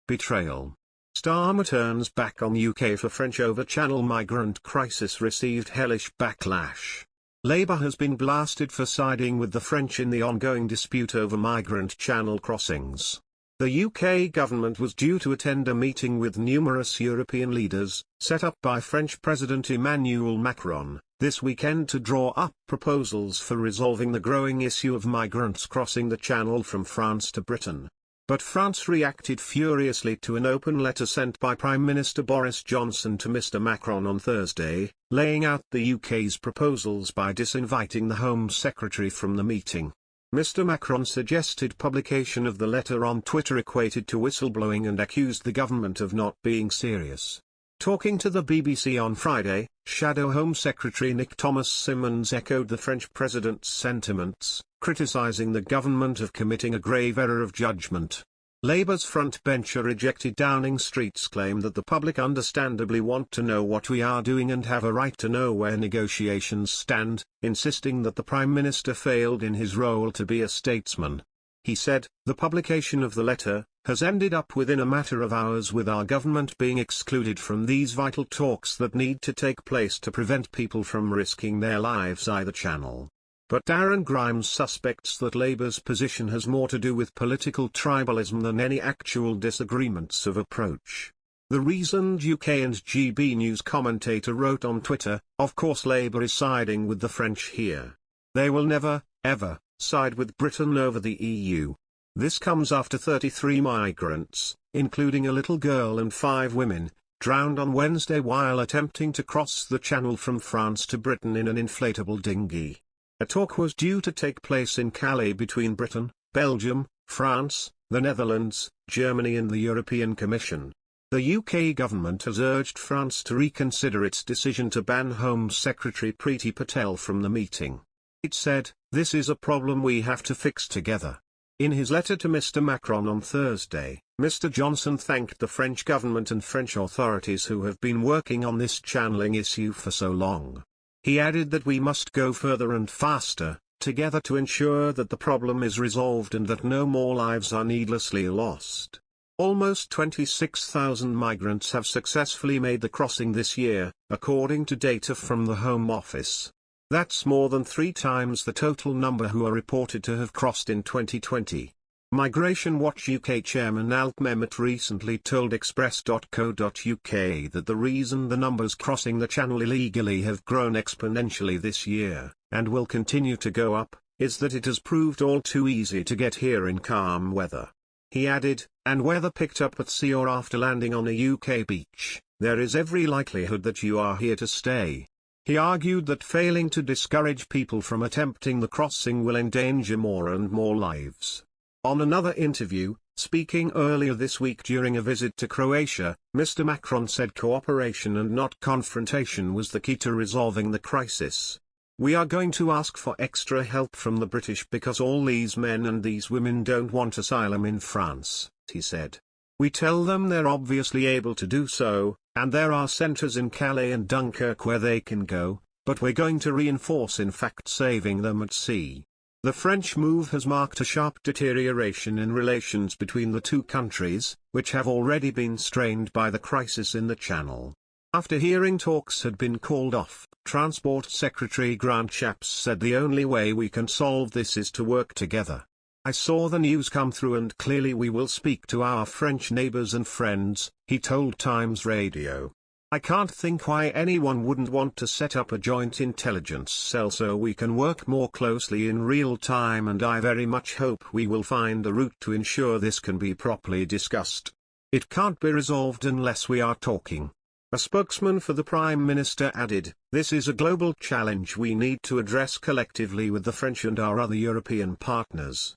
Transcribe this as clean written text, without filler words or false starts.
Betrayal. Starmer turns back on UK for French over Channel migrant crisis received hellish backlash. Labour has been blasted for siding with the French in the ongoing dispute over migrant channel crossings. The UK government was due to attend a meeting with numerous European leaders, set up by French President Emmanuel Macron, this weekend to draw up proposals for resolving the growing issue of migrants crossing the Channel from France to Britain. But France reacted furiously to an open letter sent by Prime Minister Boris Johnson to Mr Macron on Thursday, laying out the UK's proposals by disinviting the Home Secretary from the meeting. Mr Macron suggested publication of the letter on Twitter equated to whistleblowing and accused the government of not being serious. Talking to the BBC on Friday, Shadow Home Secretary Nick Thomas-Symonds echoed the French president's sentiments, criticising the government of committing a grave error of judgment. Labour's frontbencher rejected Downing Street's claim that the public understandably want to know what we are doing and have a right to know where negotiations stand, insisting that the Prime Minister failed in his role to be a statesman. He said, "The publication of the letter has ended up within a matter of hours with our government being excluded from these vital talks that need to take place to prevent people from risking their lives either channel." But Darren Grimes suspects that Labour's position has more to do with political tribalism than any actual disagreements of approach. The reasoned UK and GB News commentator wrote on Twitter, "Of course Labour is siding with the French here. They will never, ever, side with Britain over the EU. This comes after 33 migrants, including a little girl and 5 women, drowned on Wednesday while attempting to cross the Channel from France to Britain in an inflatable dinghy." A talk was due to take place in Calais between Britain, Belgium, France, the Netherlands, Germany and the European Commission. The UK government has urged France to reconsider its decision to ban Home Secretary Priti Patel from the meeting. It said, "This is a problem we have to fix together." In his letter to Mr Macron on Thursday, Mr Johnson thanked the French government and French authorities who have been working on this channeling issue for so long. He added that we must go further and faster, together to ensure that the problem is resolved and that no more lives are needlessly lost. Almost 26,000 migrants have successfully made the crossing this year, according to data from the Home Office. That's more than 3 times the total number who are reported to have crossed in 2020. Migration Watch UK chairman Alp Mehmet recently told Express.co.uk that the reason the numbers crossing the Channel illegally have grown exponentially this year, and will continue to go up, is that it has proved all too easy to get here in calm weather. He added, "And weather picked up at sea or after landing on a UK beach, there is every likelihood that you are here to stay." He argued that failing to discourage people from attempting the crossing will endanger more and more lives. On another interview, speaking earlier this week during a visit to Croatia, Mr Macron said cooperation and not confrontation was the key to resolving the crisis. "We are going to ask for extra help from the British because all these men and these women don't want asylum in France," he said. "We tell them they're obviously able to do so, and there are centres in Calais and Dunkirk where they can go, but we're going to reinforce in fact saving them at sea." The French move has marked a sharp deterioration in relations between the two countries, which have already been strained by the crisis in the Channel. After hearing talks had been called off, Transport Secretary Grant Shapps said the only way we can solve this is to work together. "I saw the news come through and clearly we will speak to our French neighbours and friends," he told Times Radio. "I can't think why anyone wouldn't want to set up a joint intelligence cell so we can work more closely in real time, and I very much hope we will find a route to ensure this can be properly discussed. It can't be resolved unless we are talking." A spokesman for the Prime Minister added, "This is a global challenge we need to address collectively with the French and our other European partners.